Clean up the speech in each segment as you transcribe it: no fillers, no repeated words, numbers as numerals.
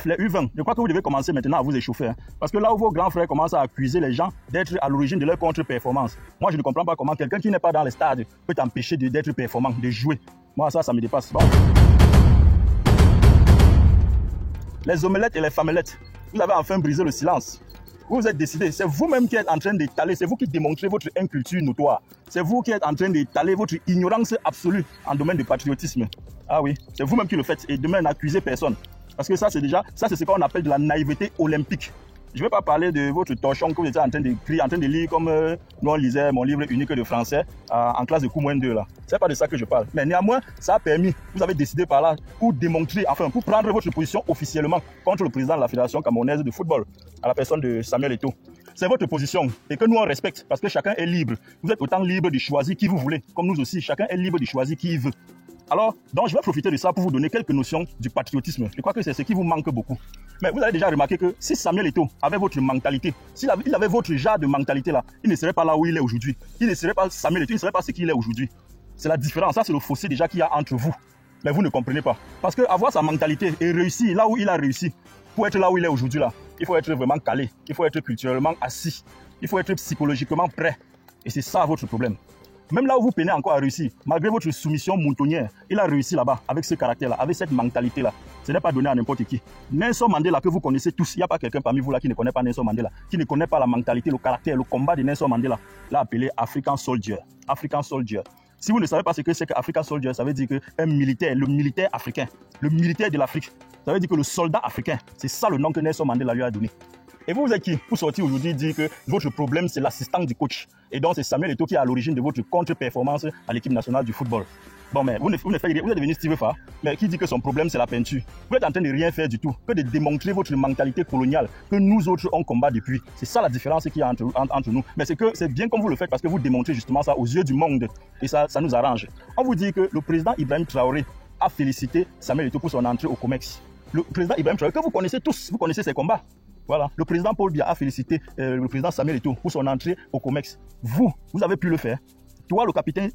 bref, les U20, je crois que vous devez commencer maintenant à vous échauffer. Hein, parce que là où vos grands frères commencent à accuser les gens d'être à l'origine de leur contre-performance, moi je ne comprends pas comment quelqu'un qui n'est pas dans les stades peut t'empêcher d'être performant, de jouer. Moi ça me dépasse. Bon. Les omelettes et les famelettes, vous avez enfin brisé le silence. Vous vous êtes décidé, c'est vous-même qui êtes en train d'étaler, c'est vous qui démontrez votre inculture notoire. C'est vous qui êtes en train d'étaler votre ignorance absolue en domaine de patriotisme. Ah oui, c'est vous-même qui le faites et demain n'accusez personne. Parce que ça c'est ce qu'on appelle de la naïveté olympique. Je ne vais pas parler de votre torchon que vous étiez en train d'écrire, en train de lire comme nous on lisait mon livre unique de français en classe de cours moins 2 là. C'est pas de ça que je parle. Mais néanmoins, ça a permis, vous avez décidé par là pour démontrer, enfin pour prendre votre position officiellement contre le président de la Fédération camerounaise de football, à la personne de Samuel Eto'o. C'est votre position et que nous on respecte parce que chacun est libre. Vous êtes autant libre de choisir qui vous voulez, comme nous aussi, chacun est libre de choisir qui il veut. Alors, donc je vais profiter de ça pour vous donner quelques notions du patriotisme. Je crois que c'est ce qui vous manque beaucoup. Mais vous avez déjà remarqué que si Samuel Eto'o avait votre mentalité, s'il avait votre genre de mentalité là, il ne serait pas là où il est aujourd'hui. Il ne serait pas Samuel Eto'o, il ne serait pas ce qu'il est aujourd'hui. C'est la différence, ça c'est le fossé déjà qu'il y a entre vous. Mais vous ne comprenez pas. Parce que avoir sa mentalité et réussir là où il a réussi, pour être là où il est aujourd'hui là, il faut être vraiment calé, il faut être culturellement assis, il faut être psychologiquement prêt. Et c'est ça votre problème. Même là où vous peinez encore à réussir, malgré votre soumission moutonnière, il a réussi là-bas avec ce caractère-là, avec cette mentalité-là. Ce n'est pas donné à n'importe qui. Nelson Mandela que vous connaissez tous, il n'y a pas quelqu'un parmi vous là qui ne connaît pas Nelson Mandela, qui ne connaît pas la mentalité, le caractère, le combat de Nelson Mandela. L'a appelé African Soldier. African Soldier. Si vous ne savez pas ce que c'est qu'African Soldier, ça veut dire qu'un militaire, le militaire africain, le militaire de l'Afrique, ça veut dire que le soldat africain, c'est ça le nom que Nelson Mandela lui a donné. Et vous êtes qui pour sortir aujourd'hui dire que votre problème c'est l'assistant du coach. Et donc c'est Samuel Eto'o qui est à l'origine de votre contre-performance à l'équipe nationale du football. Bon mais vous êtes devenu Steve Fa, mais qui dit que son problème c'est la peinture. Vous êtes en train de rien faire du tout, que de démontrer votre mentalité coloniale que nous autres on combat depuis. C'est ça la différence qu'il y a entre nous. Mais c'est bien comme vous le faites parce que vous démontrez justement ça aux yeux du monde. Et ça nous arrange. On vous dit que le président Ibrahim Traoré a félicité Samuel Eto'o pour son entrée au COMEX. Le président Ibrahim Traoré que vous connaissez tous, vous connaissez ses combats. Voilà, le président Paul Biya a félicité le président Samuel Eto'o pour son entrée au COMEX. Vous avez pu le faire. Toi, le capitaine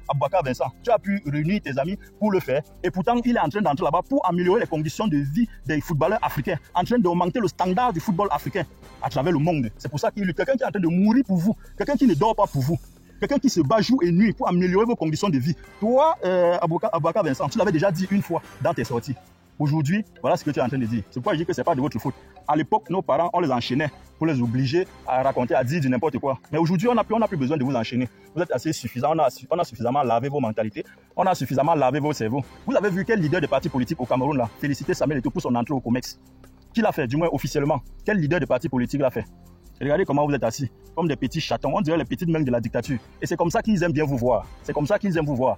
Aboubakar Vincent, tu as pu réunir tes amis pour le faire. Et pourtant, il est en train d'entrer là-bas pour améliorer les conditions de vie des footballeurs africains, en train d'augmenter le standard du football africain à travers le monde. C'est pour ça qu'il y a quelqu'un qui est en train de mourir pour vous, quelqu'un qui ne dort pas pour vous, quelqu'un qui se bat jour et nuit pour améliorer vos conditions de vie. Toi, Aboubakar Vincent, tu l'avais déjà dit une fois dans tes sorties. Aujourd'hui, voilà ce que tu es en train de dire. C'est pourquoi je dis que ce n'est pas de votre faute. À l'époque, nos parents, on les enchaînait pour les obliger à raconter, à dire du n'importe quoi. Mais aujourd'hui, on n'a plus besoin de vous enchaîner. Vous êtes assez suffisant. On a suffisamment lavé vos mentalités. On a suffisamment lavé vos cerveaux. Vous avez vu quel leader de parti politique au Cameroun là féliciter Samuel Eto'o pour son entrée au COMEX? Qui l'a fait, du moins officiellement? Quel leader de parti politique l'a fait? Et regardez comment vous êtes assis, comme des petits chatons. On dirait les petites mains de la dictature. Et c'est comme ça qu'ils aiment bien vous voir. C'est comme ça qu'ils aiment vous voir.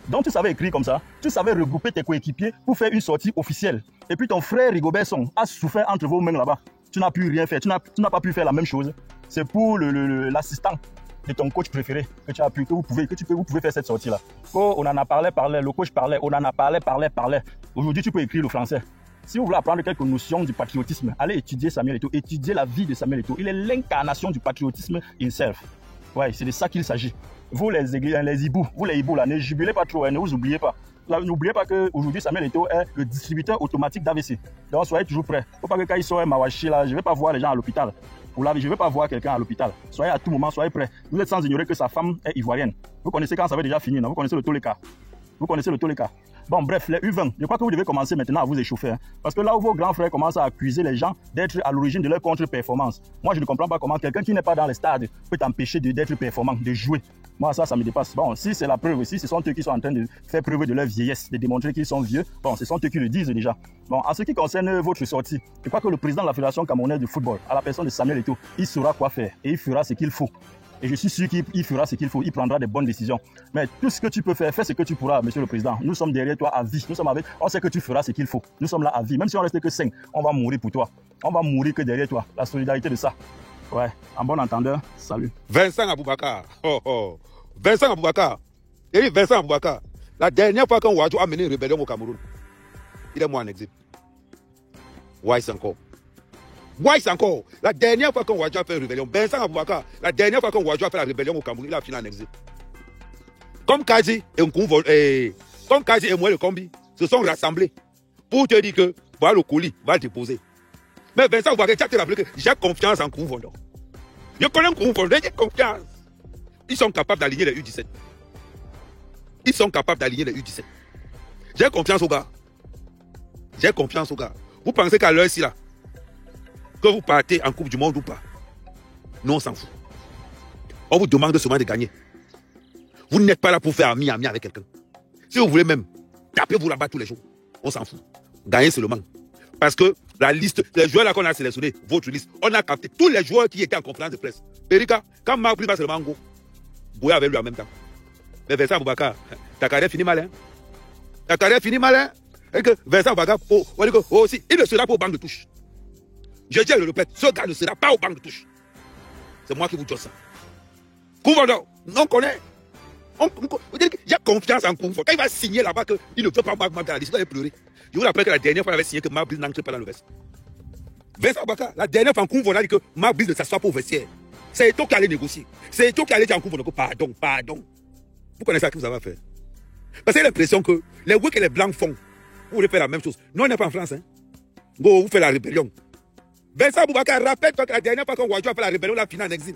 Donc tu savais écrire comme ça, tu savais regrouper tes coéquipiers pour faire une sortie officielle. Et puis ton frère Rigobert Song a souffert entre vos mains là-bas. Tu n'as pu rien faire, tu n'as pas pu faire la même chose. C'est pour l'assistant de ton coach préféré que vous pouvez faire cette sortie-là. Oh, on en a parlé, le coach parlait, on en a parlé. Aujourd'hui, tu peux écrire le français. Si vous voulez apprendre quelques notions du patriotisme, allez étudier Samuel Eto'o, étudier la vie de Samuel Eto'o. Il est l'incarnation du patriotisme himself. Ouais, c'est de ça qu'il s'agit. Vous les hiboux, là, ne jubilez pas trop, ne vous oubliez pas. N'oubliez pas qu'aujourd'hui, Samuel Eto'o est le distributeur automatique d'AVC. Donc, soyez toujours prêts. Il ne faut pas que quand il sort Mawashi, là, je ne vais pas voir les gens à l'hôpital. Je ne vais pas voir quelqu'un à l'hôpital. Soyez à tout moment, soyez prêts. Vous êtes sans ignorer que sa femme est ivoirienne. Vous connaissez quand ça va déjà finir, non? Vous connaissez le Toleka. Bon, bref, les U20, je crois que vous devez commencer maintenant à vous échauffer. Hein, parce que là où vos grands frères commencent à accuser les gens d'être à l'origine de leur contre-performance, moi je ne comprends pas comment quelqu'un qui n'est pas dans les stades peut t'empêcher d'être performant, de jouer. Moi ça me dépasse. Bon, si c'est la preuve, si ce sont eux qui sont en train de faire preuve de leur vieillesse, de démontrer qu'ils sont vieux, bon, ce sont eux qui le disent déjà. Bon, en ce qui concerne votre sortie, je crois que le président de la Fédération camerounaise de football, à la personne de Samuel Eto'o, il saura quoi faire et il fera ce qu'il faut. Et je suis sûr qu'il fera ce qu'il faut, il prendra des bonnes décisions. Mais tout ce que tu peux faire, fais ce que tu pourras, monsieur le président. Nous sommes derrière toi à vie. On sait que tu feras ce qu'il faut. Nous sommes là à vie. Même si on reste que 5, on va mourir pour toi. On va mourir que derrière toi. La solidarité de ça. Ouais, en bon entendeur, salut. Vincent Aboubakar. Vincent Aboubakar. Et Vincent Aboubakar. La dernière fois qu'un Ouadjo a mené une rébellion au Cameroun, il est mort en exil. Why encore? La dernière fois qu'on Ouadjo a fait une rébellion, Vincent Aboubakar, la dernière fois qu'on Ouadjo a fait la rébellion au Cameroun, il a fini en exil. Comme Kazi et Moi le Kombi se sont rassemblés pour te dire que voir le colis, va le déposer. Mais Vincent Boaké, tu as rappelé que j'ai confiance en Koumvondo. Je connais Koumvondo, j'ai confiance. Ils sont capables d'aligner les U17. Ils sont capables d'aligner les U17. J'ai confiance aux gars. J'ai confiance aux gars. Vous pensez qu'à l'heure ici, là, que vous partez en Coupe du Monde ou pas? Non, on s'en fout. On vous demande seulement de gagner. Vous n'êtes pas là pour faire ami avec quelqu'un. Si vous voulez même, tapez-vous là-bas tous les jours. On s'en fout. Gagnez seulement. Parce que la liste, les joueurs là qu'on a sélectionnés, votre liste, on a capté tous les joueurs qui étaient en conférence de presse. Erika, quand Marc Brice va seulement en go, Bouya avec lui en même temps. Mais Vincent Boubacar, ta carrière finit mal, hein? Ta carrière finit mal, hein? Et que Vincent Boubacar, aussi, il ne sera pas au banc de touche. Je dis et je le répète, ce gars ne sera pas au banc de touche. C'est moi qui vous dis ça. Koumvondo, on connaît. J'ai confiance en Koumvondo. Quand il va signer là-bas qu'il ne veut pas Marc dans la liste, il va pleurer. Je vous rappelle que la dernière fois, il avait signé que Marc Brice n'entre pas dans le vestiaire. Vincent Boubacar, la dernière fois, Koumvondo a dit que Marc Brice ne s'assoit pas au vestiaire. C'est Eto'o qui allait négocier. C'est Eto'o qui allait dire en Koumvondo que pardon. Vous connaissez ce que vous avez fait. Parce que j'ai l'impression que les Wik et les Blancs font. Vous voulez faire la même chose. Nous, on n'est pas en France. Hein. Go, vous faites la rébellion. Vincent Boubacar, rappelle-toi que la dernière fois qu'on Ouadio a fait la rébellion, la finale en exil.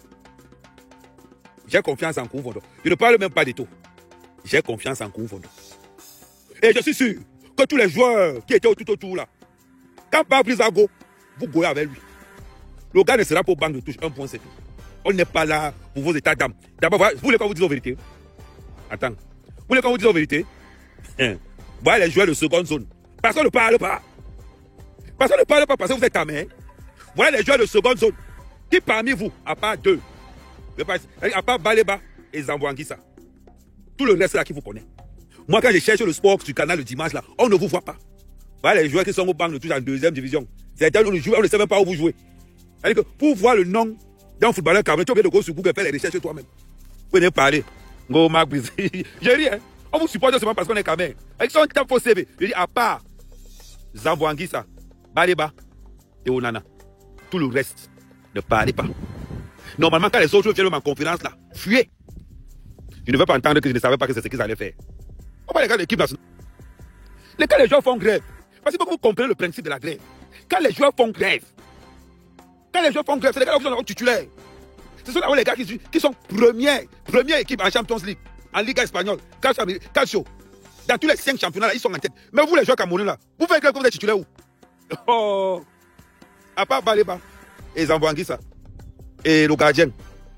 J'ai confiance en Koumvondo. Je ne parle même pas d'Eto'o. J'ai confiance en Koumvondo. Et je suis sûr que tous les joueurs qui étaient tout autour là, quand Fabrice va go, vous goyez avec lui. Le gars ne sera pas au banc de touche. Un point, c'est tout. On n'est pas là pour vos états d'âme. D'abord, vous voulez qu'on vous dise la vérité? Attends. Vous voulez qu'on vous dise la vérité? Voilà les joueurs de seconde zone. Parce qu'on ne parle pas. Parce qu'on ne parle pas parce que vous êtes amers. Voilà les joueurs de seconde zone. Qui parmi vous, à part deux, à part Baleba et Zamboanguissa, tout le reste là qui vous connaît. Moi, quand je cherche le sport sur le canal le dimanche, là, on ne vous voit pas. Voilà les joueurs qui sont au banc de touche en deuxième division. C'est-à-dire on ne sait même pas où vous jouez. C'est-à-dire que pour voir le nom d'un footballeur camerounais, tu es obligé de go sur Google faire les recherches toi-même. Vous venez parler. Go, Marc Brice. Je dis, hein. On vous supporte seulement parce qu'on est caméra. Avec son temps faux CV. Je dis, à part Zamboanguissa, Baleba et Onana, tout le reste, ne parlez pas. Normalement, quand les autres viennent en conférence, là, fuyez. Je ne veux pas entendre que je ne savais pas que c'est ce qu'ils allaient faire. On va regarder l'équipe nationale. Quand les joueurs font grève, parce que vous comprenez le principe de la grève. Quand les joueurs font grève, c'est les gars qui sont titulaires. Ce sont les gars qui sont première équipe en Champions League, en Liga espagnole, Calcio. Dans tous les 5 championnats, là, ils sont en tête. Mais vous, les joueurs camerounais, là, vous faites grève quand vous êtes titulaire où? Oh, à part Baleba et Zamboanguissa et le gardien,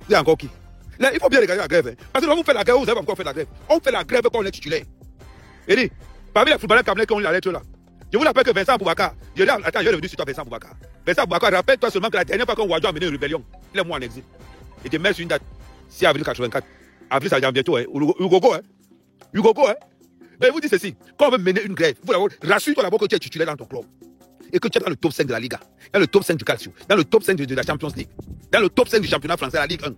il y a encore qui? Là, il faut bien regarder la grève. Hein. Parce que quand vous faites la grève, vous savez pas pourquoi on fait la grève. On fait la grève quand on est titulaire. Et dit, parmi les footballeurs camerounais qui ont eu la lettre là, je vous rappelle que Vincent Boubacar, attends, je vais revenir sur toi, Vincent Boubacar. Vincent Boubacar, rappelle-toi seulement que la dernière fois qu'on Ouadio a mené une rébellion, il est mort en exil. Et tu mets sur une date, 6 avril 84. Avril, ça vient bientôt, hein. Ugogo, hein. Mais vous dites ceci, quand on veut mener une grève, rassure-toi d'abord que tu es titulaire dans ton club. Et que tu es dans le top 5 de la Liga, dans le top 5 du Calcio, dans le top 5 de la Champions League, dans le top 5 du championnat français, la Ligue 1.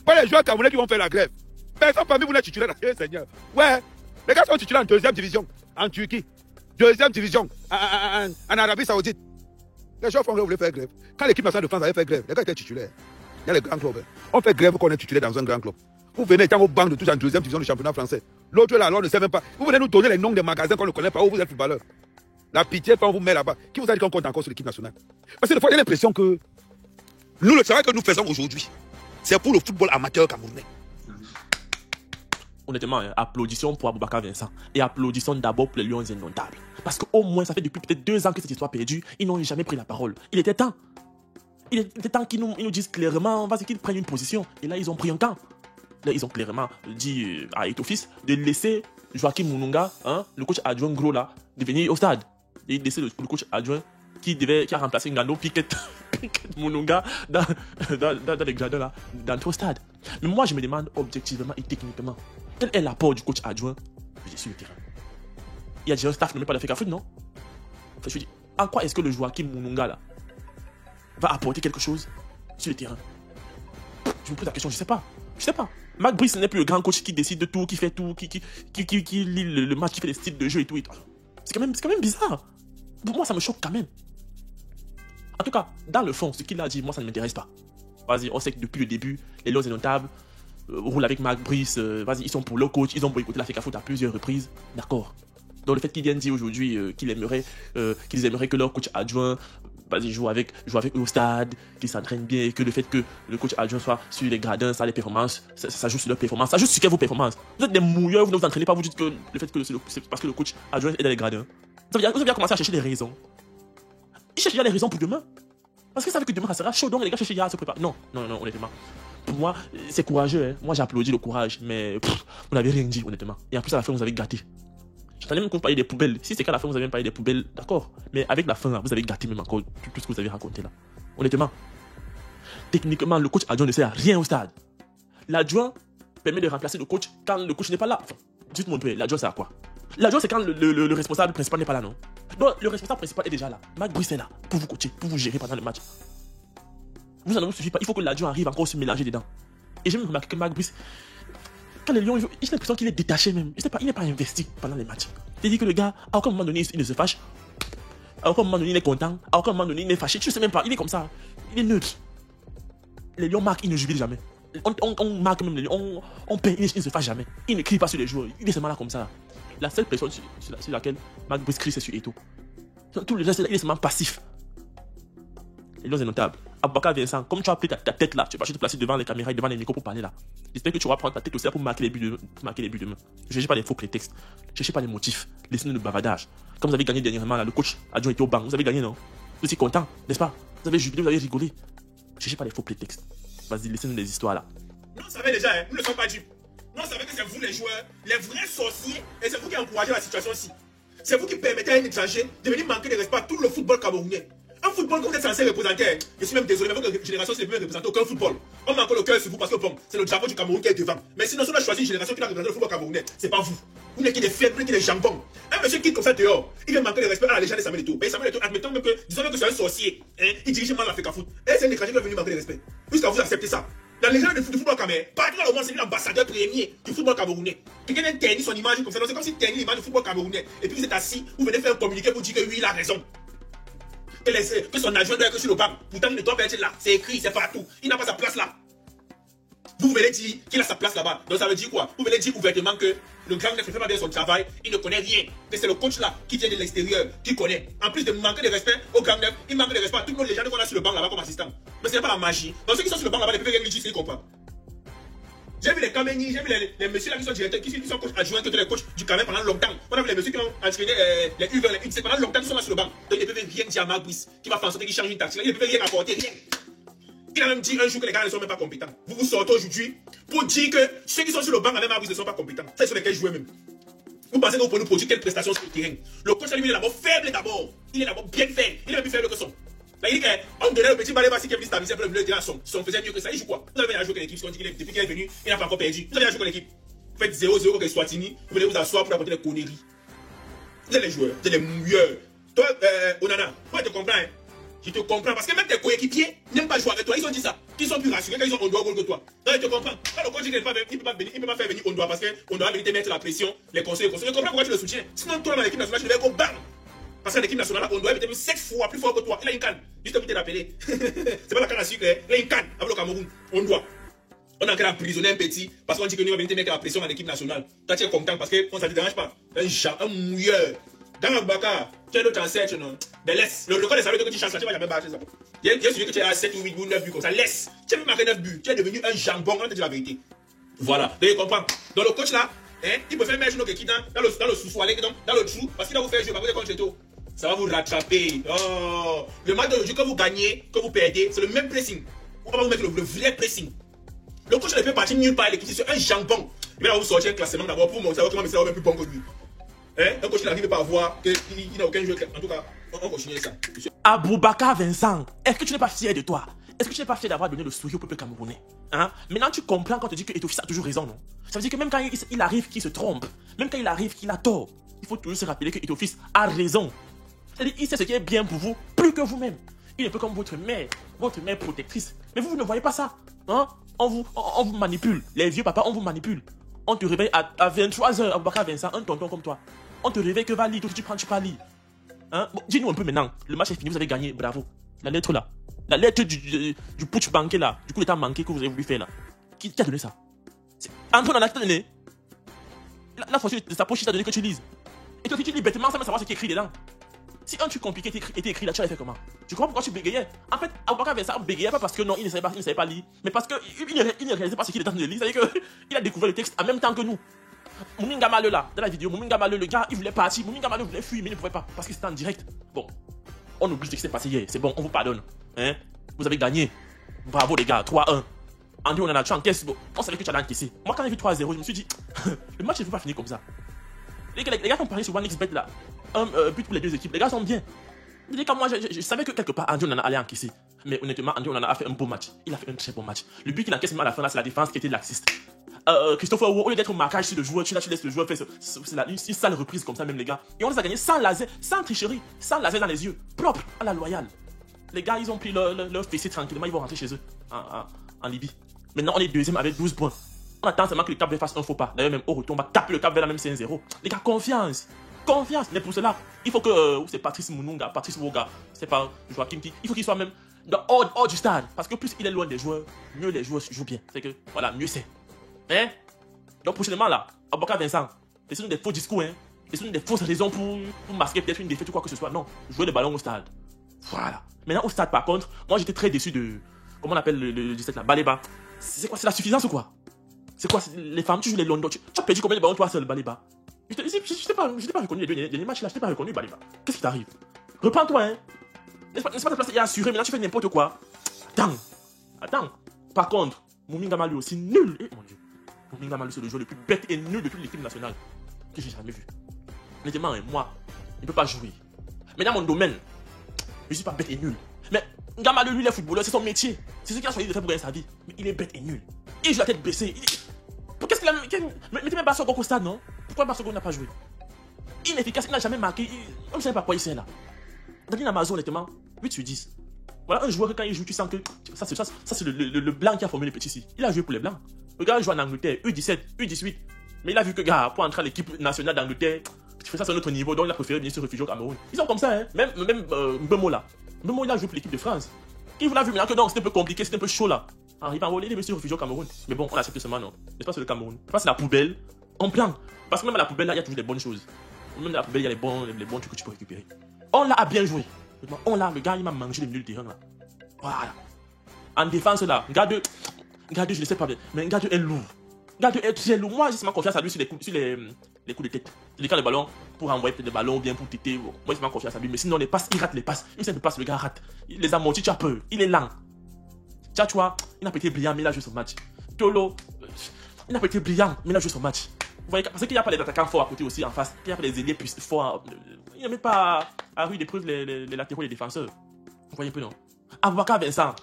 Pas les joueurs camerounais qui vont faire la grève. Personne parmi vous n'est titulaire dans le Seigneur. Ouais, les gars sont titulaires en deuxième division, en Turquie, deuxième division, en Arabie Saoudite. Les joueurs font grève, voulaient faire grève. Quand l'équipe nationale de France avait fait grève, les gars étaient titulaires. Il y a les grands clubs. On fait grève quand on est titulaire dans un grand club. Vous venez étant au banc de touche en deuxième division du championnat français. L'autre là, alors ne sait même pas. Vous venez nous donner les noms des magasins qu'on ne connaît pas où vous êtes footballeur. La pitié, quand on vous met là-bas. Qui vous a dit qu'on compte encore sur l'équipe nationale? Parce que des fois, il y a l'impression que nous, le travail que nous faisons aujourd'hui, c'est pour le football amateur camerounais. Honnêtement, applaudissons pour Aboubacar Vincent. Et applaudissons d'abord pour les Lions indomptables. Parce qu'au moins, ça fait depuis peut-être 2 ans que cette histoire perdue, ils n'ont jamais pris la parole. Il était temps. Il était temps qu'ils nous disent clairement, vas-y, qu'ils prennent une position. Et là, ils ont pris un camp. Là, ils ont clairement dit à Eto'o-Fils de laisser Joachim Moununga, hein, le coach adjoint gros là, de venir au stade. Et de laisser le coach adjoint qui a remplacé Ngando Piquet Moununga dans les gradins là, dans le stade. Mais moi, je me demande objectivement et techniquement, quel est l'apport du coach adjoint sur le terrain? Il y a déjà un staff nommé par la FECAFOOT, non? Enfin, je dis, en quoi est-ce que le Joachim Moununga là va apporter quelque chose sur le terrain? Je me pose la question, je sais pas. Marc Brice n'est plus le grand coach qui décide de tout, qui fait tout, qui lit le match, qui fait les styles de jeu et tout. C'est quand même bizarre. Pour moi, ça me choque quand même. En tout cas, dans le fond, ce qu'il a dit, moi, ça ne m'intéresse pas. Vas-y, on sait que depuis le début, les Lions indomptables roulent avec Marc Brice. Vas-y, ils sont pour leur coach, ils ont boycotté la FECAFOOT à plusieurs reprises. D'accord. Donc le fait qu'ils viennent dire aujourd'hui qu'ils aimeraient que leur coach adjoint joue avec eux au stade, qu'ils s'entraînent bien, et que le fait que le coach adjoint soit sur les gradins, ça les performances, ça joue sur leurs performances, ça joue sur vos performances. Vous êtes des mouilleurs, vous ne vous entraînez pas, vous dites que le fait que c'est parce que le coach adjoint est dans les gradins. Vous avez bien commencé à chercher des raisons. Ils cherchent déjà les raisons pour demain. Parce qu'ils savent que demain ça sera chaud, donc les gars cherchent déjà à se préparer. Non, honnêtement. Pour moi, c'est courageux, hein. Moi j'applaudis le courage, mais vous n'avez rien dit, honnêtement. Et en plus à la fin, vous avez gâté. J'entendais même que vous parliez des poubelles. Si c'est qu'à la fin vous avez même parlé des poubelles, d'accord. Mais avec la fin, là, vous avez gâté même encore tout ce que vous avez raconté là. Honnêtement. Techniquement, le coach adjoint ne sert à rien au stade. L'adjoint permet de remplacer le coach quand le coach n'est pas là. Enfin, dites-moi un peu, l'adjoint c'est à quoi? L'adjoint c'est quand le responsable principal n'est pas là, non? Donc le responsable principal est déjà là. Marc Brice est là pour vous coacher, pour vous gérer pendant le match. Vous en suffit pas. Il faut que l'adjoint arrive encore se mélanger dedans. Et j'ai même remarqué que Marc Brice, quand les Lions, j'ai l'impression qu'il est détaché même. Il n'est pas investi pendant les matchs. C'est-à-dire que le gars, à aucun moment donné, il ne se fâche. À aucun moment donné, il est content. À aucun moment donné, il est fâché. Je ne sais même pas. Il est comme ça. Il est neutre. Les Lions marquent, il ne jubile jamais. On marque même les Lions. On peint, il ne se fâche jamais. Il ne crie pas sur les joueurs. Il est seulement là comme ça. La seule personne sur laquelle Marc Brice crie, c'est sur Eto'o. Tout le reste, il est seulement passif. Les Lions est notable. Aboubakar Vincent, comme tu as pris ta tête là, tu vas te placer devant les caméras et devant les micros pour parler là. J'espère que tu vas prendre ta tête aussi là pour marquer les buts demain. Ne cherchez pas les faux les textes. Ne cherchez pas les motifs. Laissez-nous le bavardage. Comme vous avez gagné dernièrement là, le coach adjoint était au banc. Vous avez gagné, non? Vous êtes content, n'est-ce pas? Vous avez jubilé, vous avez rigolé. Ne cherchez pas les faux prétextes. Vas-y, laissez-nous les histoires là. Nous, on savait déjà, hein, nous ne sommes pas dupes. Nous, on savait que c'est vous les joueurs, les vrais sorciers, et c'est vous qui encouragez la situation-ci. C'est vous qui permettez à un étranger de venir manquer de respect à tout le football camerounais. Un football que vous êtes censé représenter. Je suis même désolé, mais votre génération, c'est ne peut représenter aucun football. On manque le cœur sur vous parce que bon, c'est le drapeau du Cameroun qui est devant. Mais sinon, si on a choisi une génération qui va représenter le football camerounais, c'est pas vous. Vous n'êtes que des faibles, vous n'êtes que des jambons. Un monsieur qui est comme ça dehors, il vient manquer de respect à la légende de Samuel Eto'o. Mais Samuel Eto'o, admettons même que, disons même que c'est un sorcier, hein, il dirige mal l'Afrique Foot. Et c'est un étranger qui va venir manquer de respect. Jusqu'à vous accepter ça. La légende du football camerounais, partout dans le monde, c'est l'ambassadeur premier du football camerounais. Quelqu'un vient tenir son image comme ça. C'est comme si tenir l'image du football camerounais. Et puis vous êtes assis, vous venez faire un communiqué pour dire que oui, il a raison. Que son adjoint doit être sur le banc. Pourtant, il ne doit pas être là. C'est écrit, c'est partout. Il n'a pas sa place là. Vous venez dire qu'il a sa place là-bas. Donc ça veut dire quoi? Vous venez dire ouvertement que le grand neuf ne fait pas bien son travail. Il ne connaît rien. Que c'est le coach là qui vient de l'extérieur, qui connaît. En plus de manquer de respect au grand neuf, il manque de respect à toutes nos légendes qu'on a sur le banc là-bas comme assistant. Mais ce n'est pas la magie. Donc ceux qui sont sur le banc là-bas, les peuvent rien dire s'ils comprennent. J'ai vu les Kameni, j'ai vu les messieurs là qui sont directeurs, qui sont coachs adjoints, qui étaient les coachs du Cameroun pendant longtemps. On a vu les messieurs qui ont entraîné les U20, les U17 pendant longtemps, qui sont là sur le banc. Donc ils ne peuvent rien dire à Marc Brice, qui va faire en sorte qu'il change une tactique. Ils ne peuvent rien apporter, rien. Il a même dit un jour que les gars ne sont même pas compétents. Vous vous sortez aujourd'hui pour dire que ceux qui sont sur le banc avec Marc Brice ne sont pas compétents. Ça, ils sont lesquels jouent même. Vous pensez que vous pouvez nous produire quelle prestation sur le terrain? Le coach lui, il est d'abord faible d'abord. Il est d'abord bien fait. Il est même plus faible que son. Là, il dit qu'on donnait le petit balai qui est venu stabiliser le milieu de terrain. Son faisait mieux que ça. Il joue quoi? Vous avez joué avec l'équipe, depuis qu'il est venu, il n'a pas encore perdu. Vous avez joué avec l'équipe. Vous faites 0-0 contre Swatini. Vous venez vous asseoir pour apporter des conneries. Vous êtes les joueurs, vous êtes les mouilleurs. Toi, Onana, moi je te comprends. Hein. Je te comprends parce que même tes coéquipiers n'aiment pas jouer avec toi. Ils ont dit ça. Qu'ils sont plus rassurés quand ils ont Ondoa que toi. Non, je te comprends. Quand le coach il ne peut pas faire venir Ondoa parce qu'on doit venir te mettre la pression, les conseils. Je comprends pourquoi tu le soutiens. Sinon, toi, dans l'équipe nationale, tu devais go bam. Parce que l'équipe nationale, on doit être 7 fois plus fort que toi. Il a une canne. Juste pour te l'appeler. C'est pas la canne à sucre. Il a une canne avec le Cameroun. On doit. On a encore emprisonné un petit parce qu'on dit que nous, on va venir te mettre la pression dans l'équipe nationale. Toi, tu es content parce que ça ne te dérange pas. Un mouilleur. Dans Aboubakar, tu es notre ancêtre, non? Mais laisse. Le code des salauds que tu changes, tu ne vas jamais battre ça. J'ai suivi que tu as 7 ou 8 ou 9 buts comme ça. Laisse. Tu as même marqué 9 buts. Tu es devenu un jambon. On va te dire la vérité. Voilà. Donc, tu comprends. Donc, le coach là, hein, il peut faire mettre notre équipe dans le sous-soir, dans le trou, parce qu'il va vous faire jouer. Parce que contre Eto'o, ça va vous rattraper. Oh. Le match d'aujourd'hui, que vous gagnez, que vous perdez, c'est le même pressing. On va vous mettre le vrai pressing. Le coach ne peut partir nulle part. L'équipe, c'est un jambon. Il va vous sortir un classement d'abord pour montrer comment c'est même plus bon que lui. Hein? Un coach n'arrive pas à voir qu'il n'a aucun jeu. En tout cas, on continue ça. Aboubakar Vincent, est-ce que tu n'es pas fier de toi? Est-ce que tu n'es pas fier d'avoir donné le sourire au peuple camerounais? Hein? Maintenant, tu comprends quand tu dis que Eto'o a toujours raison, non? Ça veut dire que même quand il arrive qu'il se trompe, même quand il arrive qu'il a tort, il faut toujours se rappeler que Eto'o a raison. C'est-à-dire qu'il sait ce qui est bien pour vous, plus que vous-même. Il est un peu comme votre mère protectrice. Mais vous ne voyez pas ça. Hein? On vous manipule. Les vieux papas, on vous manipule. On te réveille à 23h, Aboubakar Vincent, un tonton comme toi. On te réveille que va lire, toi tu prends lire. Hein? Bon, dis-nous un peu maintenant. Le match est fini, vous avez gagné, bravo. La lettre là. La lettre du putsch banqué là. Du coup, l'état manqué que vous avez voulu faire là. Qui a donné ça? Antoine en a donné. La fois de sa poche, il t'a donné que tu lises. Et toi, tu lis bêtement sans même savoir ce qui est écrit dedans. Si un truc compliqué était écrit là, tu l'as fait comment? Tu comprends pourquoi tu bégayais? En fait, Aboubakar Vincent bégayait pas parce que non, il ne savait pas lire, mais parce qu'il ne réalisait pas ce qu'il était en train de lire. C'est-à-dire qu'il a découvert le texte en même temps que nous. Mouminga Maleu là, dans la vidéo, Mouminga Maleu, le gars, il voulait partir. Mouminga Maleu voulait fuir, mais il ne pouvait pas parce que c'était en direct. Bon, on oublie ce qui s'est passé hier. C'est bon, on vous pardonne. Hein? Vous avez gagné. Bravo les gars, 3-1. Andy, on en a tué en caisse. Bon, on savait que tu allais encaisser. Moi, quand j'ai vu 3-0, je me suis dit, le match ne peut pas finir comme ça. Les gars qui ont parié sur OneXBet là, un but pour les deux équipes, les gars sont bien. Moi, je savais que quelque part, Andy Onana allait encaisser. Mais honnêtement, Andy Onana a fait un beau match. Il a fait un très bon match. Le but qu'il encaisse à la fin, là, c'est la défense qui était laxiste. Christopher Wu, au lieu d'être au marquage sur le joueur, tu laisses le joueur faire une sale reprise comme ça, même les gars. Et on les a gagnés sans laser, sans tricherie, sans laser dans les yeux. Propre, à la loyale. Les gars, ils ont pris leur fessée tranquillement, ils vont rentrer chez eux, en Libye. Maintenant, on est deuxième avec 12 points. On attend seulement que le Cap Vert fasse un faux pas. D'ailleurs, même au retour, on va taper le Cap Vert là, même c'est 1-0. Les gars, confiance. Confiance. Mais pour cela, il faut que c'est Patrice Moununga, Patrice Woga, c'est pas Joachim Ki. Il faut qu'il soit même hors du stade. Parce que plus il est loin des joueurs, mieux les joueurs jouent bien. C'est que, voilà, mieux c'est. Hein? Donc, prochainement là, Aboubakar Vincent, laissez-nous des faux discours, hein. Laissez-nous des fausses raisons pour masquer peut-être une défaite ou quoi que ce soit. Non, jouer le ballon au stade. Voilà. Maintenant, au stade, par contre, moi j'étais très déçu de. Comment on appelle le 17 là? Baléba. C'est quoi? C'est la suffisance ou quoi? C'est quoi? Les femmes, tu joues les London. Tu as perdu combien de ballons toi seul, Baléba? Je t'ai pas reconnu les derniers matchs là, je t'ai pas reconnu, Baléba. Qu'est-ce qui t'arrive? Reprends-toi, hein. N'est-ce pas ta place est assurée, maintenant tu fais n'importe quoi. Attends. Par contre, Mouminga Maleu aussi nul. Eh mon dieu. Mouminga Maleu, c'est le joueur le plus bête et nul de toute l'équipe nationale que j'ai jamais vu. Honnêtement, moi, il ne peut pas jouer. Mais dans mon domaine, je suis pas bête et nul. Mais Gamaleu, lui, il est footballeur, c'est son métier. C'est ce qu'il a choisi de faire pour gagner sa vie. Mais il est bête et nul. Il joue la tête baissée. Qu'est-ce qu'il a. Mettez même Bassogok au stade, non? Pourquoi Bassogok n'a pas joué? Inefficace, il n'a jamais marqué. On ne sait pas quoi il sert là. Dans Amazon, honnêtement, 8 sur 10. Voilà un joueur que quand il joue, tu sens que. Ça c'est le blanc qui a formé les petits ici. Il a joué pour les blancs. Le gars joue en Angleterre, U17, U18. Mais il a vu que, gars, pour entrer à l'équipe nationale d'Angleterre, tu fais ça sur notre niveau, donc il a préféré venir se réfugier au Cameroun. Ils sont comme ça, hein. Même Mbemo là. Mbemo, il a joué pour l'équipe de France. Il vous l'a vu maintenant que donc c'était un peu compliqué, c'était un peu chaud là. Il va envoler, il veut se réfugier au Cameroun. Mais bon, on accepte seulement, non. C'est pas sur le Cameroun. C'est pas sur la poubelle. On plante. Parce que même à la poubelle là, il y a toujours des bonnes choses. Même dans la poubelle, il y a les bons trucs que tu peux récupérer. On l'a bien joué. Le gars, il m'a mangé le milieu du terrain là. Voilà. En défense là, Gade, je ne sais pas bien, mais Gade est lourd. Gade est très lourd. Moi, j'ai seulement confiance à lui sur les coups de tête. Il écarte le ballon pour envoyer peut-être des ballons bien pour téter. Moi, j'ai seulement confiance à lui. Mais sinon, les passes, il rate les passes. Une seule passe, le gars rate. Il les amortit, tu as peur. Il est lent. Tu vois, il n'a pas été brillant, mais il a joué son match. Tolo, il n'a pas été brillant, mais il a joué son match. Vous voyez, parce qu'il n'y a pas les attaquants forts à côté aussi en face. Il n'y a pas les ailiers plus forts. Il n'y a même pas à rue d'épreuve les latéraux et les défenseurs. Vous voyez un peu, non? Aboubakar Vincent.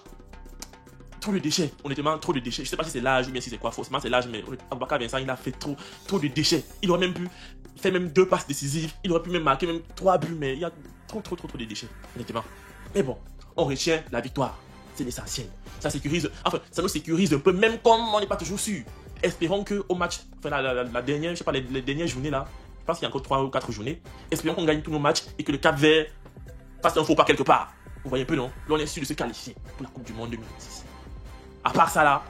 Trop de déchets, honnêtement, trop de déchets. Je sais pas si c'est l'âge ou bien si c'est quoi, forcément c'est l'âge, mais Aboubakar Vincent, il a fait trop de déchets. Il aurait même pu faire même 2 passes décisives. Il aurait pu même marquer même 3 buts, mais il y a trop de déchets, honnêtement. Mais bon, on retient la victoire. C'est l'essentiel. Ça sécurise, enfin, ça nous sécurise un peu, même comme on n'est pas toujours sûr. Espérons que au match, enfin la dernière, je sais pas, les dernières journées là, je pense qu'il y a encore 3 ou 4 journées. Espérons qu'on gagne tous nos matchs et que le Cap Vert fasse un faux pas quelque part. Vous voyez un peu, non? Là, on est sûr de se qualifier pour la Coupe du Monde 2026. À part ça là,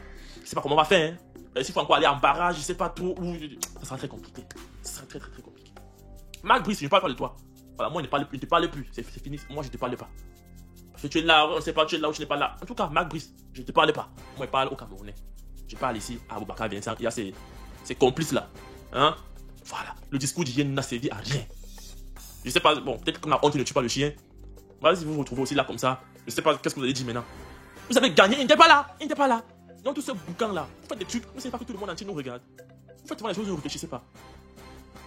je sais pas comment on va faire. Hein. S'il faut encore aller en barrage, je sais pas trop où. Ça sera très compliqué. Ça sera très compliqué. Marc Brice, je ne parle pas de toi. Voilà, moi, je ne te parle plus. C'est fini. Moi, je ne te parle pas. Parce que tu es là, on ne sait pas, tu es là ou tu n'es pas là. En tout cas, Marc Brice, je ne te parle pas. Moi, je parle au Camerounais. Je parle ici à Aboubakar Vincent. Il y a ces complices là. Hein? Voilà. Le discours d'hier n'a servi à rien. Je sais pas, bon, peut-être que la honte ne tue pas le chien. Voilà, si vous vous retrouvez aussi là comme ça, je sais pas qu'est-ce que vous allez dire maintenant. Vous avez gagné, il n'était pas là. Dans tout ce boucan là, vous faites des trucs, vous ne savez pas que tout le monde entier nous regarde. Vous faites souvent les choses, vous ne réfléchissez pas.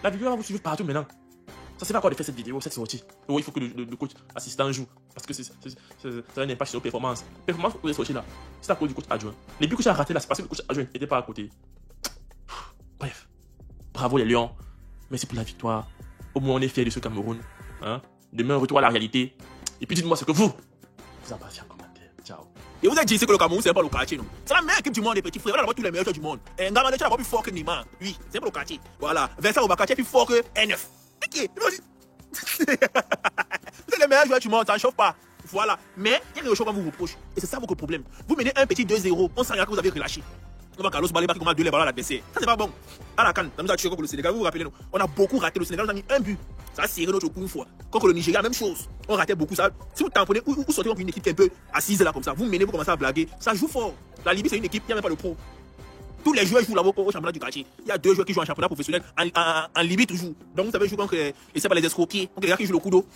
La vidéo va vous suivre partout maintenant. Ça sert à quoi de faire cette vidéo, cette sortie? Oui, il faut que le coach assistant joue. Parce que ça a un impact sur nos performances. Performance, vous êtes sorti là. C'est à cause du coach adjoint. Les buts que j'ai ratés là, c'est parce que le coach adjoint n'était pas à côté. Bref. Bravo les Lions. Merci pour la victoire. Au moins on est fiers de ce Cameroun. Hein? Demain, retour à la réalité. Et puis dites-moi ce que vous en pensez en commentaire. Ciao. Et vous avez dit que le Cameroun, c'est pas le quartier, non? C'est la meilleure équipe du monde, les petits frères. On a d'abord tous les meilleurs joueurs du monde. Et Ngamane, tu es plus fort que Neymar. Oui, c'est pas le quartier. Voilà. Vincent Aboubakar, tu es plus fort que N9. Ok. Vous êtes les meilleurs joueurs du monde, ça ne chauffe pas. Voilà. Mais il y a des choses qu'on vous reproche. Et c'est ça votre problème. Vous menez un petit 2-0. On sent que vous avez relâché. On va Carlos Baleba qui commence à donner les ballons à l'adversaire. Ça, c'est pas bon. À la canne, ça nous a tué contre le Sénégal. Vous vous rappelez, nous, on a beaucoup raté. Le Sénégal, on a mis un but. Ça a serré notre coup une fois. Contre le Nigeria, même chose. On ratait beaucoup. Ça. Si vous tamponnez, vous sortez contre une équipe qui est un peu assise là comme ça, vous menez, vous commencez à blaguer. Ça joue fort. La Libye, c'est une équipe, il n'y a même pas de pro. Tous les joueurs jouent là-bas au championnat du quartier. Il y a 2 joueurs qui jouent en championnat professionnel en Libye toujours. Donc vous savez jouer contre les escroquiers, contre les gars qui jouent le couteau.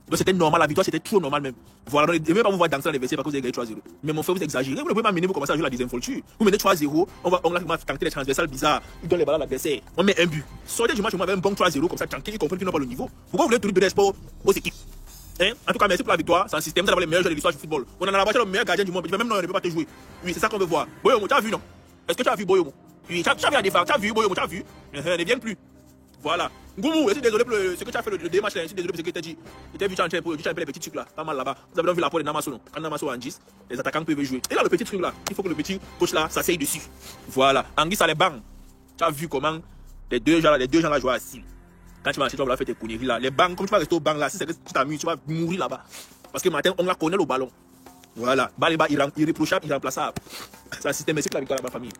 Donc c'était normal, la victoire c'était trop normal même. Voilà, donc, ne même pas vous voir danser dans les vestiaires parce que vous avez gagné 3-0. Mais mon frère, vous exagérez, vous ne pouvez pas mener, vous commencez à jouer la désinvolture. Vous menez 3-0, on va tenter les transversales bizarres, ils donnent les ballons à l'adversaire, on met un but. Sortez du match, on avait un bon 3-0 comme ça, tranquille, ils comprennent qu'ils n'ont pas le niveau. Pourquoi vous voulez tourner de l'espoir aux équipes? Hein? En tout cas, merci pour la victoire, c'est un système, vous avez les meilleurs joueurs de l'histoire du football. On en a la le meilleur gardien du monde, même non, on ne peut pas te jouer. Oui, c'est ça qu'on veut voir. Boyomo, tu as vu non? Est-ce que tu as vu Boyomo? Oui, tu as vu la défense, tu as vu Boyomo, tu as vu? Ne viennent plus. Voilà. Goumou, je suis désolé pour ce que tu as fait le démarche là, je suis désolé pour ce que tu as dit. Tu as vu, tu as un peu les petits trucs là, pas mal là-bas. Vous avez vu la porte de Namaso, non? Quand Namaso a Angis, les attaquants peuvent jouer. Et là, le petit truc là, il faut que le petit coach là s'asseye dessus. Voilà. Angis a les bancs. Tu as vu comment les deux gens là jouent assis. Quand tu vas acheter, tu vas faire tes conneries là. Les bancs, comme tu vas rester au banc là, si c'est que tu t'amuses, tu vas mourir là-bas. Parce que matin, on la connaît le ballon. Voilà. Baleba irréprochable, irremplaçable. C'est un système, mais c'est que la victoire de la famille.